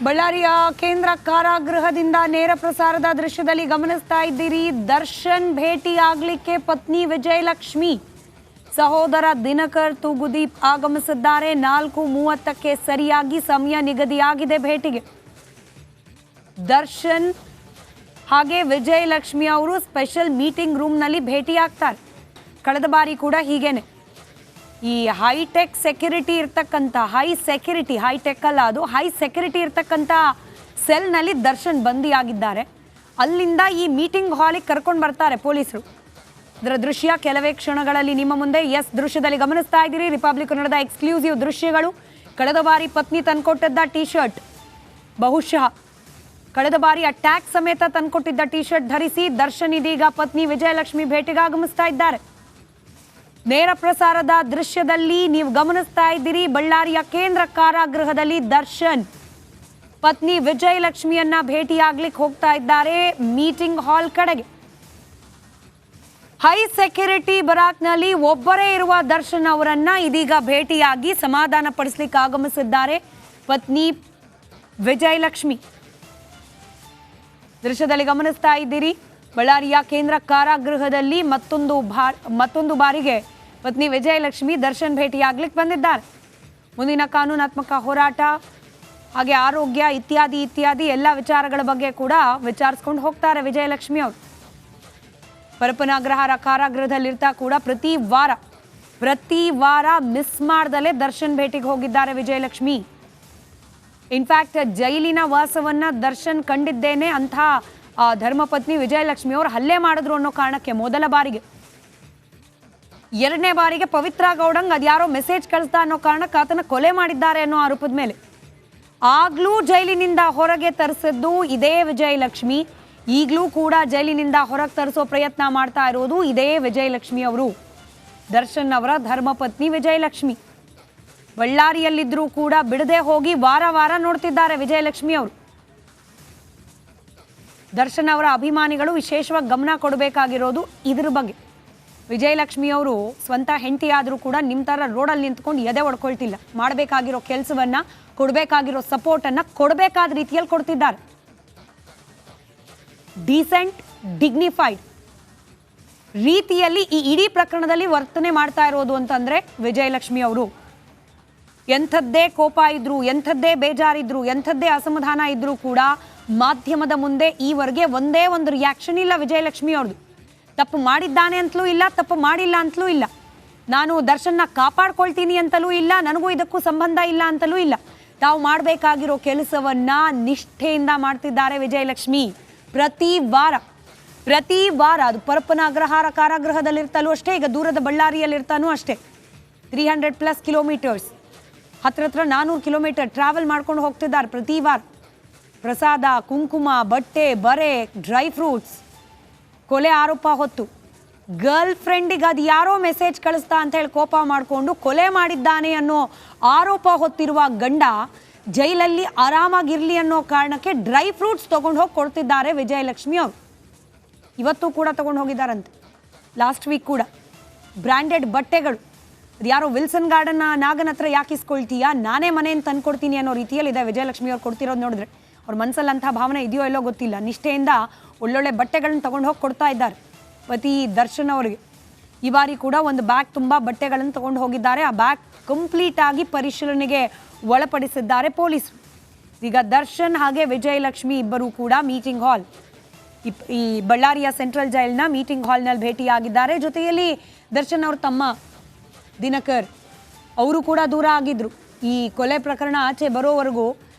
ಬಳ್ಳಾರಿಯ ಕೇಂದ್ರ ಕಾರಾಗೃಹದಿಂದ ನೇರ ಪ್ರಸಾರದ ದೃಶ್ಯದಲ್ಲಿ ಗಮನಿಸ್ತಾ ಇದ್ದೀರಿ. ದರ್ಶನ್ ಭೇಟಿ ಆಗ್ಲಿಕ್ಕೆ ಪತ್ನಿ ವಿಜಯಲಕ್ಷ್ಮಿ, ಸಹೋದರ ದಿನಕರ್ ತೂಗುದೀಪ್ ಆಗಮಿಸಿದ್ದಾರೆ. 4:30ಕ್ಕೆ ಸರಿಯಾಗಿ ಸಮಯ ನಿಗದಿಯಾಗಿದೆ ಭೇಟಿಗೆ. ದರ್ಶನ್ ಹಾಗೆ ವಿಜಯಲಕ್ಷ್ಮಿ ಅವರು ಸ್ಪೆಷಲ್ ಮೀಟಿಂಗ್ ರೂಮ್ನಲ್ಲಿ ಭೇಟಿಯಾಗ್ತಾರೆ. ಕಳೆದ ಬಾರಿ ಕೂಡ ಹೀಗೇನೆ ಈ ಹೈಟೆಕ್ ಸೆಕ್ಯೂರಿಟಿ ಇರ್ತಕ್ಕಂಥ ಹೈಟೆಕ್ ಅಲ್ಲ, ಅದು ಹೈ ಸೆಕ್ಯೂರಿಟಿ ಇರ್ತಕ್ಕಂಥ ಸೆಲ್ನಲ್ಲಿ ದರ್ಶನ್ ಬಂದಿಯಾಗಿದ್ದಾರೆ. ಅಲ್ಲಿಂದ ಈ ಮೀಟಿಂಗ್ ಹಾಲಿಗೆ ಕರ್ಕೊಂಡು ಬರ್ತಾರೆ ಪೊಲೀಸರು. ಇದರ ದೃಶ್ಯ ಕೆಲವೇ ಕ್ಷಣಗಳಲ್ಲಿ ನಿಮ್ಮ ಮುಂದೆ ದೃಶ್ಯದಲ್ಲಿ ಗಮನಿಸ್ತಾ ಇದ್ದೀರಿ. ರಿಪಬ್ಲಿಕ್ ಕನ್ನಡದ ಎಕ್ಸ್ಕ್ಲೂಸಿವ್ ದೃಶ್ಯಗಳು. ಕಳೆದ ಬಾರಿ ಪತ್ನಿ ತಂದ್ಕೊಟ್ಟಿದ್ದ ಟಿ ಶರ್ಟ್, ಬಹುಶಃ ಕಳೆದ ಬಾರಿ ಅಟ್ಯಾಕ್ ಸಮೇತ ತಂದ್ಕೊಟ್ಟಿದ್ದ ಟಿ ಶರ್ಟ್ ಧರಿಸಿ ದರ್ಶನ್ ಇದೀಗ ಪತ್ನಿ ವಿಜಯಲಕ್ಷ್ಮಿ ಭೇಟಿಗೆ ಆಗಮಿಸ್ತಾ ಇದ್ದಾರೆ. ನೇರ ಪ್ರಸಾರದ ದೃಶ್ಯದಲ್ಲಿ ನೀವು ಗಮನಿಸ್ತಾ ಇದ್ದೀರಿ. ಬಳ್ಳಾರಿಯ ಕೇಂದ್ರ ಕಾರಾಗೃಹದಲ್ಲಿ ದರ್ಶನ್ ಪತ್ನಿ ವಿಜಯಲಕ್ಷ್ಮಿಯನ್ನ ಭೇಟಿಯಾಗ್ಲಿಕ್ಕೆ ಹೋಗ್ತಾ ಇದ್ದಾರೆ ಮೀಟಿಂಗ್ ಹಾಲ್ ಕಡೆಗೆ. ಹೈ ಸೆಕ್ಯೂರಿಟಿ ಬರಾಕ್ನಲ್ಲಿ ಒಬ್ಬರೇ ಇರುವ ದರ್ಶನ್ ಅವರನ್ನ ಇದೀಗ ಭೇಟಿಯಾಗಿ ಸಮಾಧಾನ ಪಡಿಸಲಿಕ್ಕೆ ಆಗಮಿಸಿದ್ದಾರೆ ಪತ್ನಿ ವಿಜಯಲಕ್ಷ್ಮಿ. ದೃಶ್ಯದಲ್ಲಿ ಗಮನಿಸ್ತಾ ಇದ್ದೀರಿ. ಬಳ್ಳಾರಿಯ ಕೇಂದ್ರ ಕಾರಾಗೃಹದಲ್ಲಿ ಮತ್ತೊಂದು ಬಾರಿಗೆ ಪತ್ನಿ ವಿಜಯಲಕ್ಷ್ಮಿ ದರ್ಶನ್ ಭೇಟಿಯಾಗ್ಲಿಕ್ಕೆ ಬಂದಿದ್ದಾರೆ. ಮುಂದಿನ ಕಾನೂನಾತ್ಮಕ ಹೋರಾಟ ಹಾಗೆ ಆರೋಗ್ಯ ಇತ್ಯಾದಿ ಎಲ್ಲ ವಿಚಾರಗಳ ಬಗ್ಗೆ ಕೂಡ ವಿಚಾರಿಸ್ಕೊಂಡು ಹೋಗ್ತಾರೆ ವಿಜಯಲಕ್ಷ್ಮಿ ಅವರು. ಪರಪನಗ್ರಹಾರ ಕಾರಾಗೃಹದಲ್ಲಿರ್ತಾ ಕೂಡ ಪ್ರತಿ ವಾರ ಮಿಸ್ ಮಾಡ್ದಲೇ ದರ್ಶನ್ ಭೇಟಿಗೆ ಹೋಗಿದ್ದಾರೆ ವಿಜಯಲಕ್ಷ್ಮಿ. ಇನ್ಫ್ಯಾಕ್ಟ್ ಜೈಲಿನ ವಾಸವನ್ನ ದರ್ಶನ್ ಕಂಡಿದ್ದೇನೆ ಅಂತ ಧರ್ಮಪತ್ನಿ ವಿಜಯಲಕ್ಷ್ಮಿ ಅವರು ಹಲ್ಲೆ ಮಾಡಿದ್ರು ಅನ್ನೋ ಕಾರಣಕ್ಕೆ ಮೊದಲ ಬಾರಿಗೆ. ಎರಡನೇ ಬಾರಿಗೆ ಪವಿತ್ರ ಗೌಡಂಗ್ ಅದ್ಯಾರೋ ಮೆಸೇಜ್ ಕಳಿಸ್ತಾ ಅನ್ನೋ ಕಾರಣಕ್ಕೆ ಆತನ ಕೊಲೆ ಮಾಡಿದ್ದಾರೆ ಅನ್ನೋ ಆರೋಪದ ಮೇಲೆ ಆಗ್ಲೂ ಜೈಲಿನಿಂದ ಹೊರಗೆ ತರಿಸಿದ್ದು ಇದೇ ವಿಜಯಲಕ್ಷ್ಮಿ. ಈಗಲೂ ಕೂಡ ಜೈಲಿನಿಂದ ಹೊರಗೆ ತರಿಸೋ ಪ್ರಯತ್ನ ಮಾಡ್ತಾ ಇರೋದು ಇದೇ ವಿಜಯಲಕ್ಷ್ಮಿ ಅವರು, ದರ್ಶನ್ ಅವರ ಧರ್ಮಪತ್ನಿ ವಿಜಯಲಕ್ಷ್ಮಿ. ಬಳ್ಳಾರಿಯಲ್ಲಿದ್ರೂ ಕೂಡ ಬಿಡದೆ ಹೋಗಿ ವಾರ ನೋಡ್ತಿದ್ದಾರೆ ವಿಜಯಲಕ್ಷ್ಮಿ ಅವರು. ದರ್ಶನ್ ಅವರ ಅಭಿಮಾನಿಗಳು ವಿಶೇಷವಾಗಿ ಗಮನ ಕೊಡಬೇಕಾಗಿರೋದು ಇದ್ರ ಬಗ್ಗೆ. ವಿಜಯಲಕ್ಷ್ಮಿ ಅವರು ಸ್ವಂತ ಹೆಂಡತಿ ಆದರೂ ಕೂಡ ನಿಮ್ಮ ಥರ ರೋಡಲ್ಲಿ ನಿಂತ್ಕೊಂಡು ಎದೆ ಹೊಡ್ಕೊಳ್ತಿಲ್ಲ. ಮಾಡಬೇಕಾಗಿರೋ ಕೆಲಸವನ್ನ, ಕೊಡಬೇಕಾಗಿರೋ ಸಪೋರ್ಟನ್ನು ಕೊಡಬೇಕಾದ ರೀತಿಯಲ್ಲಿ ಕೊಡ್ತಿದ್ದಾರೆ. ಡೀಸೆಂಟ್, ಡಿಗ್ನಿಫೈಡ್ ರೀತಿಯಲ್ಲಿ ಈ ಇಡೀ ಪ್ರಕರಣದಲ್ಲಿ ವರ್ತನೆ ಮಾಡ್ತಾ ಇರೋದು ಅಂತಂದ್ರೆ ವಿಜಯಲಕ್ಷ್ಮಿ ಅವರು. ಎಂಥದ್ದೇ ಕೋಪ ಇದ್ರು, ಎಂಥದ್ದೇ ಬೇಜಾರಿದ್ರು, ಎಂಥದ್ದೇ ಅಸಮಾಧಾನ ಇದ್ರೂ ಕೂಡ ಮಾಧ್ಯಮದ ಮುಂದೆ ಈವರೆಗೆ ಒಂದೇ ಒಂದು ರಿಯಾಕ್ಷನ್ ಇಲ್ಲ ವಿಜಯಲಕ್ಷ್ಮಿ ಅವ್ರದ್ದು. ತಪ್ಪು ಮಾಡಿದ್ದಾನೆ ಅಂತಲೂ ಇಲ್ಲ, ತಪ್ಪು ಮಾಡಿಲ್ಲ ಅಂತಲೂ ಇಲ್ಲ, ನಾನು ದರ್ಶನ್ನ ಕಾಪಾಡ್ಕೊಳ್ತೀನಿ ಅಂತಲೂ ಇಲ್ಲ, ನನಗೂ ಇದಕ್ಕೂ ಸಂಬಂಧ ಇಲ್ಲ ಅಂತಲೂ ಇಲ್ಲ. ತಾವು ಮಾಡಬೇಕಾಗಿರೋ ಕೆಲಸವನ್ನ ನಿಷ್ಠೆಯಿಂದ ಮಾಡ್ತಿದ್ದಾರೆ ವಿಜಯಲಕ್ಷ್ಮಿ. ಪ್ರತಿ ವಾರ ಅದು ಪರಪನಗ್ರಹಾರ ಕಾರಾಗೃಹದಲ್ಲಿರ್ತಾಲೂ ಅಷ್ಟೇ, ಈಗ ದೂರದ ಬಳ್ಳಾರಿಯಲ್ಲಿರ್ತಾನೂ ಅಷ್ಟೇ. 300+ ಕಿಲೋಮೀಟರ್ಸ್, ಹತ್ರ 400 ಕಿಲೋಮೀಟರ್ ಟ್ರಾವೆಲ್ ಮಾಡ್ಕೊಂಡು ಹೋಗ್ತಿದ್ದಾರೆ ಪ್ರತಿ ವಾರ. ಪ್ರಸಾದ, ಕುಂಕುಮ, ಬಟ್ಟೆ, ಬರೆ, ಡ್ರೈ ಫ್ರೂಟ್ಸ್. ಕೊಲೆ ಆರೋಪ ಹೊತ್ತು ಗರ್ಲ್ ಫ್ರೆಂಡಿಗೆ ಅದು ಯಾರೋ ಮೆಸೇಜ್ ಕಳಿಸ್ತಾ ಅಂತ ಹೇಳಿ ಕೋಪ ಮಾಡಿಕೊಂಡು ಕೊಲೆ ಮಾಡಿದ್ದಾನೆ ಅನ್ನೋ ಆರೋಪ ಹೊತ್ತಿರುವ ಗಂಡ ಜೈಲಲ್ಲಿ ಆರಾಮಾಗಿರ್ಲಿ ಅನ್ನೋ ಕಾರಣಕ್ಕೆ ಡ್ರೈ ಫ್ರೂಟ್ಸ್ ತಗೊಂಡು ಹೋಗಿ ಕೊಡ್ತಿದ್ದಾರೆ ವಿಜಯಲಕ್ಷ್ಮಿ ಅವರು. ಇವತ್ತು ಕೂಡ ತಗೊಂಡು ಹೋಗಿದ್ದಾರಂತೆ. ಲಾಸ್ಟ್ ವೀಕ್ ಕೂಡ ಬ್ರ್ಯಾಂಡೆಡ್ ಬಟ್ಟೆಗಳು. ಅದು ಯಾರೋ ವಿಲ್ಸನ್ ಗಾರ್ಡನ್ ನಾಗನ ಹತ್ರ ಯಾಕೆ ಇಸ್ಕೊಳ್ತೀಯಾ, ನಾನೇ ಮನೆಯನ್ನು ತಂದ್ಕೊಡ್ತೀನಿ ಅನ್ನೋ ರೀತಿಯಲ್ಲಿ ಇದೆ ವಿಜಯಲಕ್ಷ್ಮಿ ಅವ್ರು ಕೊಡ್ತಿರೋದು ನೋಡಿದ್ರೆ. ಅವ್ರ ಮನಸ್ಸಲ್ಲಿ ಅಂಥ ಭಾವನೆ ಇದೆಯೋ ಎಲ್ಲೋ ಗೊತ್ತಿಲ್ಲ. ನಿಷ್ಠೆಯಿಂದ ಒಳ್ಳೊಳ್ಳೆ ಬಟ್ಟೆಗಳನ್ನ ತಗೊಂಡು ಹೋಗಿ ಕೊಡ್ತಾ ಇದ್ದಾರೆ ಪತಿ ದರ್ಶನ್ ಅವರಿಗೆ. ಈ ಬಾರಿ ಕೂಡ ಒಂದು ಬ್ಯಾಗ್ ತುಂಬ ಬಟ್ಟೆಗಳನ್ನು ತಗೊಂಡು ಹೋಗಿದ್ದಾರೆ. ಆ ಬ್ಯಾಗ್ ಕಂಪ್ಲೀಟ್ ಆಗಿ ಪರಿಶೀಲನೆಗೆ ಒಳಪಡಿಸಿದ್ದಾರೆ ಪೊಲೀಸರು. ಈಗ ದರ್ಶನ್ ಹಾಗೆ ವಿಜಯಲಕ್ಷ್ಮಿ ಇಬ್ಬರು ಕೂಡ ಮೀಟಿಂಗ್ ಹಾಲ್, ಈ ಬಳ್ಳಾರಿಯ ಸೆಂಟ್ರಲ್ ಜೈಲ್ನ ಮೀಟಿಂಗ್ ಹಾಲ್ನಲ್ಲಿ ಭೇಟಿಯಾಗಿದ್ದಾರೆ. ಜೊತೆಯಲ್ಲಿ ದರ್ಶನ್ ಅವ್ರ ತಮ್ಮ ದಿನಕರ್ ಅವರು ಕೂಡ ದೂರ ಆಗಿದ್ರು. ಈ ಕೊಲೆ ಪ್ರಕರಣ ಆಚೆ ಬರೋವರೆಗೂ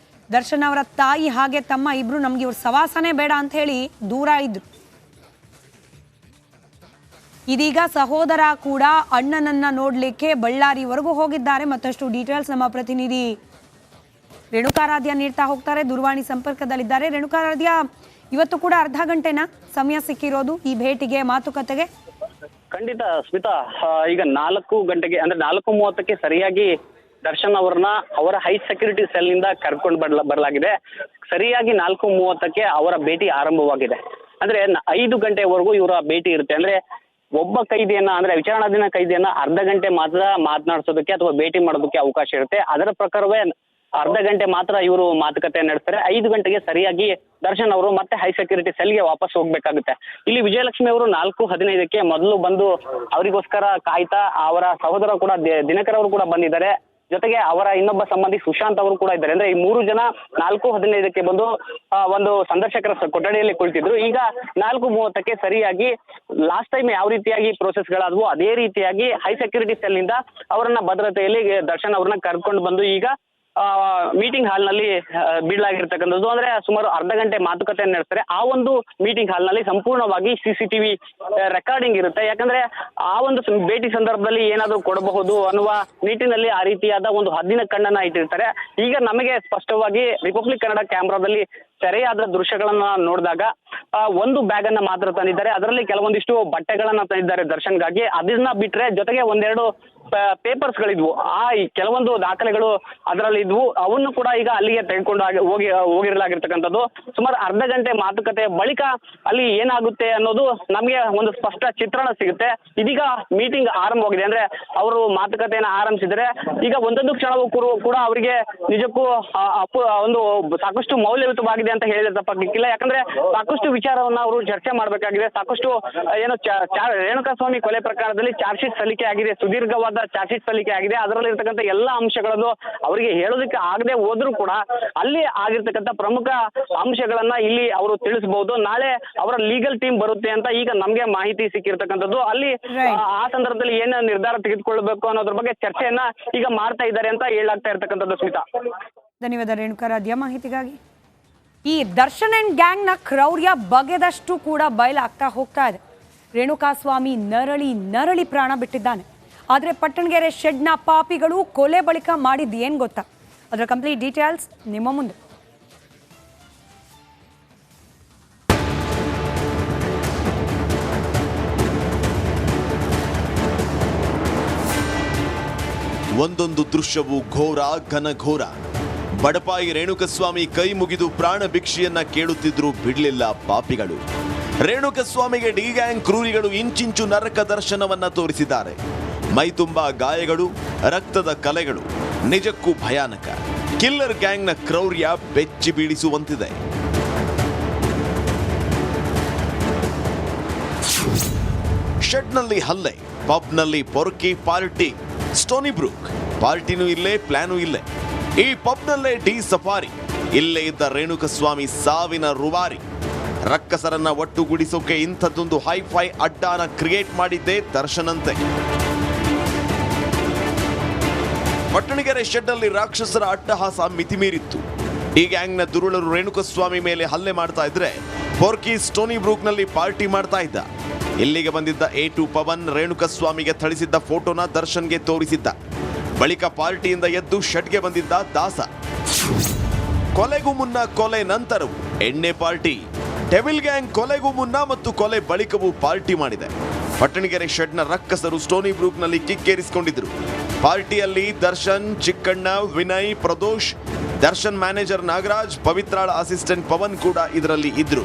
ದರ್ಶನ್ ಅವರ ತಾಯಿ ಹಾಗೆ ತಮ್ಮ ಇಬ್ರು ನಮ್ಗೆ ಇವ್ರ ಸವಾಸನೆ ಬೇಡ ಅಂತ ಹೇಳಿ ದೂರ ಇದ್ರು. ಇದೀಗ ಸಹೋದರ ಕೂಡ ಅಣ್ಣನನ್ನ ನೋಡ್ಲಿಕ್ಕೆ ಬಳ್ಳಾರಿವರೆಗೂ ಹೋಗಿದ್ದಾರೆ. ಮತ್ತಷ್ಟು ಡೀಟೇಲ್ಸ್ ನಮ್ಮ ಪ್ರತಿನಿಧಿ ರೇಣುಕಾರಾಧ್ಯ ನೀಡ್ತಾ ಹೋಗ್ತಾರೆ, ದೂರವಾಣಿ ಸಂಪರ್ಕದಲ್ಲಿದ್ದಾರೆ. ರೇಣುಕಾರಾಧ್ಯ, ಇವತ್ತು ಕೂಡ ಅರ್ಧ ಗಂಟೆನ ಸಮಯ ಸಿಕ್ಕಿರೋದು ಈ ಭೇಟಿಗೆ, ಮಾತುಕತೆಗೆ? ಖಂಡಿತ ಸ್ಮಿತಾ, ಈಗ 4 ಗಂಟೆಗೆ ಅಂದ್ರೆ 4:30ಕ್ಕೆ ಸರಿಯಾಗಿ ದರ್ಶನ್ ಅವರನ್ನ ಅವರ ಹೈ ಸೆಕ್ಯೂರಿಟಿ ಸೆಲ್ ನಿಂದ ಕರ್ಕೊಂಡು ಬರಲಾಗಿದೆ. ಸರಿಯಾಗಿ 4:30ಕ್ಕೆ ಅವರ ಭೇಟಿ ಆರಂಭವಾಗಿದೆ. ಅಂದ್ರೆ 5 ಗಂಟೆವರೆಗೂ ಇವರ ಭೇಟಿ ಇರುತ್ತೆ. ಅಂದ್ರೆ ಒಬ್ಬ ಕೈದಿಯನ್ನ ಅಂದ್ರೆ ವಿಚಾರಣಾಧೀನ ಕೈದಿಯನ್ನ ಅರ್ಧ ಗಂಟೆ ಮಾತ್ರ ಮಾತನಾಡಿಸೋದಕ್ಕೆ ಅಥವಾ ಭೇಟಿ ಮಾಡೋದಕ್ಕೆ ಅವಕಾಶ ಇರುತ್ತೆ. ಅದರ ಪ್ರಕಾರವೇ ಅರ್ಧ ಗಂಟೆ ಮಾತ್ರ ಇವರು ಮಾತುಕತೆ ನಡೆಸ್ತಾರೆ. 5 ಗಂಟೆಗೆ ಸರಿಯಾಗಿ ದರ್ಶನ್ ಅವರು ಮತ್ತೆ ಹೈ ಸೆಕ್ಯೂರಿಟಿ ಸೆಲ್ಗೆ ವಾಪಸ್ ಹೋಗ್ಬೇಕಾಗುತ್ತೆ. ಇಲ್ಲಿ ವಿಜಯಲಕ್ಷ್ಮಿ ಅವರು 4:15ಕ್ಕೆ ಮೊದಲು ಬಂದು ಅವರಿಗೋಸ್ಕರ ಕಾಯ್ತಾ, ಅವರ ಸಹೋದರ ಕೂಡ ದಿನಕರ್ ಅವರು ಕೂಡ ಬಂದಿದ್ದಾರೆ. ಜೊತೆಗೆ ಅವರ ಇನ್ನೊಬ್ಬ ಸಂಬಂಧಿ ಸುಶಾಂತ್ ಅವರು ಕೂಡ ಇದ್ದಾರೆ. ಅಂದ್ರೆ ಈ 3 ಜನ 4:15ಕ್ಕೆ ಬಂದು ಒಂದು ಸಂದರ್ಶಕರ ಕೊಠಡಿಯಲ್ಲಿ ಕುಳಿತಿದ್ರು. ಈಗ 4:30ಕ್ಕೆ ಸರಿಯಾಗಿ ಲಾಸ್ಟ್ ಟೈಮ್ ಯಾವ ರೀತಿಯಾಗಿ ಪ್ರೋಸೆಸ್ಗಳಾದವು ಅದೇ ರೀತಿಯಾಗಿ ಹೈ ಸೆಕ್ಯೂರಿಟಿ ಸೆಲ್ ನಿಂದ ಅವರನ್ನ ಭದ್ರತೆಯಲ್ಲಿ ದರ್ಶನ್ ಅವ್ರನ್ನ ಕರ್ಕೊಂಡು ಬಂದು ಈಗ ಮೀಟಿಂಗ್ ಹಾಲ್ ನಲ್ಲಿ ಬಿಡಲಾಗಿರ್ತಕ್ಕಂಥದ್ದು. ಅಂದ್ರೆ ಸುಮಾರು ಅರ್ಧ ಗಂಟೆ ಮಾತುಕತೆ ನಡೆಸ್ತಾರೆ. ಆ ಒಂದು ಮೀಟಿಂಗ್ ಹಾಲ್ ನಲ್ಲಿ ಸಂಪೂರ್ಣವಾಗಿ CCTV ರೆಕಾರ್ಡಿಂಗ್ ಇರುತ್ತೆ. ಯಾಕಂದ್ರೆ ಆ ಒಂದು ಭೇಟಿ ಸಂದರ್ಭದಲ್ಲಿ ಏನಾದರೂ ಕೊಡಬಹುದು ಅನ್ನುವ ನಿಟ್ಟಿನಲ್ಲಿ ಆ ರೀತಿಯಾದ ಒಂದು ಹದ್ದಿನ ಕಣ್ಣನ್ನ ಇಟ್ಟಿರ್ತಾರೆ. ಈಗ ನಮಗೆ ಸ್ಪಷ್ಟವಾಗಿ ರಿಪಬ್ಲಿಕ್ ಕನ್ನಡ ಕ್ಯಾಮ್ರಾದಲ್ಲಿ ಸೆರೆಯಾದ ದೃಶ್ಯಗಳನ್ನ ನೋಡಿದಾಗ ಒಂದು ಬ್ಯಾಗ್ ಅನ್ನ ಮಾತ್ರ ತಂದಿದ್ದಾರೆ. ಅದರಲ್ಲಿ ಕೆಲವೊಂದಿಷ್ಟು ಬಟ್ಟೆಗಳನ್ನ ತಂದಿದ್ದಾರೆ ದರ್ಶನ್ಗಾಗಿ. ಅದನ್ನ ಬಿಟ್ರೆ ಜೊತೆಗೆ ಒಂದೆರಡು ಪೇಪರ್ಸ್ ಗಳಿದ್ವು. ಕೆಲವೊಂದು ದಾಖಲೆಗಳು ಅದರಲ್ಲಿ ಇದ್ವು. ಅವನ್ನು ಕೂಡ ಈಗ ಅಲ್ಲಿಗೆ ತೆಗೆದುಕೊಂಡು ಹೋಗಿರಲಾಗಿರ್ತಕ್ಕಂಥದ್ದು. ಸುಮಾರು ಅರ್ಧ ಗಂಟೆ ಮಾತುಕತೆ ಬಳಿಕ ಅಲ್ಲಿ ಏನಾಗುತ್ತೆ ಅನ್ನೋದು ನಮಗೆ ಒಂದು ಸ್ಪಷ್ಟ ಚಿತ್ರಣ ಸಿಗುತ್ತೆ. ಇದೀಗ ಮೀಟಿಂಗ್ ಆರಂಭವಾಗಿದೆ. ಅಂದ್ರೆ ಅವರು ಮಾತುಕತೆಯನ್ನ ಆರಂಭಿಸಿದರೆ ಈಗ ಒಂದೊಂದು ಕ್ಷಣವೂ ಕೂಡ ಅವರಿಗೆ ನಿಜಕ್ಕೂ ಒಂದು ಸಾಕಷ್ಟು ಮೌಲ್ಯಯುತವಾಗಿದೆ ಅಂತ ಹೇಳಿದ್ರೆ ತಪ್ಪಾಗಲಿಕ್ಕಿಲ್ಲ. ಯಾಕಂದ್ರೆ ಸಾಕಷ್ಟು ವಿಚಾರವನ್ನ ಅವರು ಚರ್ಚೆ ಮಾಡಬೇಕಾಗಿದೆ. ಸಾಕಷ್ಟು ಏನು ರೇಣುಕಾಸ್ವಾಮಿ ಕೊಲೆ ಪ್ರಕರಣದಲ್ಲಿ ಚಾರ್ಜ್ ಶೀಟ್ ಸಲ್ಲಿಕೆ ಆಗಿದೆ, ಸುದೀರ್ಘವಾದ ಚಾರ್ಜ್ ಶೀಟ್ ಸಲ್ಲಿಕೆ ಆಗಿದೆ. ಅದರಲ್ಲಿ ಇರ್ತಕ್ಕಂಥ ಎಲ್ಲ ಅಂಶಗಳನ್ನು ಅವರಿಗೆ ಹೇಳೋದಕ್ಕೆ ಆಗದೆ ಹೋದ್ರೂ ಕೂಡ ಅಲ್ಲಿ ಆಗಿರ್ತಕ್ಕಂಥ ಪ್ರಮುಖ ಅಂಶಗಳನ್ನ ಇಲ್ಲಿ ಅವರು ತಿಳಿಸಬಹುದು. ನಾಳೆ ಅವರ ಲೀಗಲ್ ಟೀಮ್ ಬರುತ್ತೆ ಅಂತ ಈಗ ನಮ್ಗೆ ಮಾಹಿತಿ ಸಿಕ್ಕಿರ್ತಕ್ಕಂಥದ್ದು. ಅಲ್ಲಿ ಆ ಸಂದರ್ಭದಲ್ಲಿ ಏನು ನಿರ್ಧಾರ ತೆಗೆದುಕೊಳ್ಬೇಕು ಅನ್ನೋದ್ರ ಬಗ್ಗೆ ಚರ್ಚೆಯನ್ನ ಈಗ ಮಾಡ್ತಾ ಇದ್ದಾರೆ ಅಂತ ಹೇಳಾಗ್ತಾ ಇರ್ತಕ್ಕಂಥದ್ದು. ಸ್ಮಿತಾ, ಧನ್ಯವಾದ ರೇಣುಕಾರಾಧ್ಯ ಮಾಹಿತಿಗಾಗಿ. ಈ ದರ್ಶನ್ ಅಂಡ್ ಗ್ಯಾಂಗ್ ನ ಕ್ರೌರ್ಯ ಬಗೆದಷ್ಟು ಕೂಡ ಬಯಲಾಗ್ತಾ ಹೋಗ್ತಾ ಇದೆ. ರೇಣುಕಾಸ್ವಾಮಿ ನರಳಿ ಪ್ರಾಣ ಬಿಟ್ಟಿದ್ದಾನೆ. ಆದರೆ ಪಟ್ಟಣಗೆರೆ ಶೆಡ್ನ ಪಾಪಿಗಳು ಕೊಲೆ ಬಳಿಕ ಮಾಡಿದ್ದು ಏನು ಗೊತ್ತಾ? ಅದರ ಕಂಪ್ಲೀಟ್ ಡೀಟೇಲ್ಸ್ ನಿಮ್ಮ ಮುಂದೆ. ಒಂದೊಂದು ದೃಶ್ಯವು ಘೋರ ಘನಘೋರ. ಬಡಪಾಯಿ ರೇಣುಕಸ್ವಾಮಿ ಕೈ ಮುಗಿದು ಪ್ರಾಣ ಭಿಕ್ಷೆಯನ್ನ ಕೇಳುತ್ತಿದ್ರು ಬಿಡಲಿಲ್ಲ ಪಾಪಿಗಳು. ರೇಣುಕಸ್ವಾಮಿಗೆ ಡಿ ಗ್ಯಾಂಗ್ ಕ್ರೂರಿಗಳು ಇಂಚಿಂಚು ನರಕ ದರ್ಶನವನ್ನ ತೋರಿಸಿದ್ದಾರೆ. ಮೈ ತುಂಬಾ ಗಾಯಗಳು, ರಕ್ತದ ಕಲೆಗಳು. ನಿಜಕ್ಕೂ ಭಯಾನಕ. ಕಿಲ್ಲರ್ ಗ್ಯಾಂಗ್ನ ಕ್ರೌರ್ಯ ಬೆಚ್ಚಿ ಬೀಳಿಸುವಂತಿದೆ. ಶೆಡ್ನಲ್ಲಿ ಹಲ್ಲೆ, ಪಬ್ನಲ್ಲಿ ಪೊರ್ಕಿ ಪಾರ್ಟಿ. ಸ್ಟೋನಿ ಬ್ರೂಕ್ ಪಾರ್ಟಿನೂ ಇಲ್ಲೇ, ಪ್ಲಾನೂ ಇಲ್ಲೇ. ಈ ಪಬ್ನಲ್ಲೇ ಡಿ ಸಫಾರಿ. ಇಲ್ಲೇ ಇದ್ದ ರೇಣುಕಸ್ವಾಮಿ ಸಾವಿನ ರುವಾರಿ. ರಕ್ಕಸರನ್ನ ಒಟ್ಟುಗೂಡಿಸೋಕೆ ಇಂಥದ್ದೊಂದು ಹೈಫೈ ಅಡ್ಡಾನ ಕ್ರಿಯೇಟ್ ಮಾಡಿದ್ದೇ ದರ್ಶನಂತೆ. ಪಟ್ಟಣಗೆರೆ ಶೆಡ್ನಲ್ಲಿ ರಾಕ್ಷಸರ ಅಟ್ಟಹಾಸ ಮಿತಿಮೀರಿತ್ತು. ಈ ಗ್ಯಾಂಗ್ನ ದುರುಳರು ರೇಣುಕಸ್ವಾಮಿ ಮೇಲೆ ಹಲ್ಲೆ ಮಾಡ್ತಾ ಇದ್ರೆ ಪೊರ್ಕಿ ಸ್ಟೋನಿ ಬ್ರೂಕ್ನಲ್ಲಿ ಪಾರ್ಟಿ ಮಾಡ್ತಾ ಇದ್ದ. ಇಲ್ಲಿಗೆ ಬಂದಿದ್ದ A2 ಪವನ್ ರೇಣುಕಸ್ವಾಮಿಗೆ ಥಳಿಸಿದ್ದ ಫೋಟೋನ ದರ್ಶನ್ಗೆ ತೋರಿಸಿದ್ದ. ಬಳಿಕ ಪಾರ್ಟಿಯಿಂದ ಎದ್ದು ಶೆಡ್ಗೆ ಬಂದಿದ್ದ ದಾಸ. ಕೊಲೆಗೂ ಮುನ್ನ, ಕೊಲೆ ನಂತರವೂ ಎಣ್ಣೆ ಪಾರ್ಟಿ. ಡೆವಿಲ್ ಗ್ಯಾಂಗ್ ಕೊಲೆಗೂ ಮುನ್ನ ಮತ್ತು ಕೊಲೆ ಬಳಿಕವೂ ಪಾರ್ಟಿ ಮಾಡಿದೆ. ಪಟ್ಟಣಗೆರೆ ಶೆಡ್ನ ರಕ್ಕಸರು ಸ್ಟೋನಿ ಬ್ರೂಕ್ನಲ್ಲಿ ಕಿಕ್ಕೇರಿಸಿಕೊಂಡಿದ್ರು. ಪಾರ್ಟಿಯಲ್ಲಿ ದರ್ಶನ್, ಚಿಕ್ಕಣ್ಣ, ವಿನಯ್, ಪ್ರದೋಷ್, ದರ್ಶನ್ ಮ್ಯಾನೇಜರ್ ನಾಗರಾಜ್, ಪವಿತ್ರಾಳ ಅಸಿಸ್ಟೆಂಟ್ ಪವನ್ ಕೂಡ ಇದರಲ್ಲಿ ಇದ್ರು.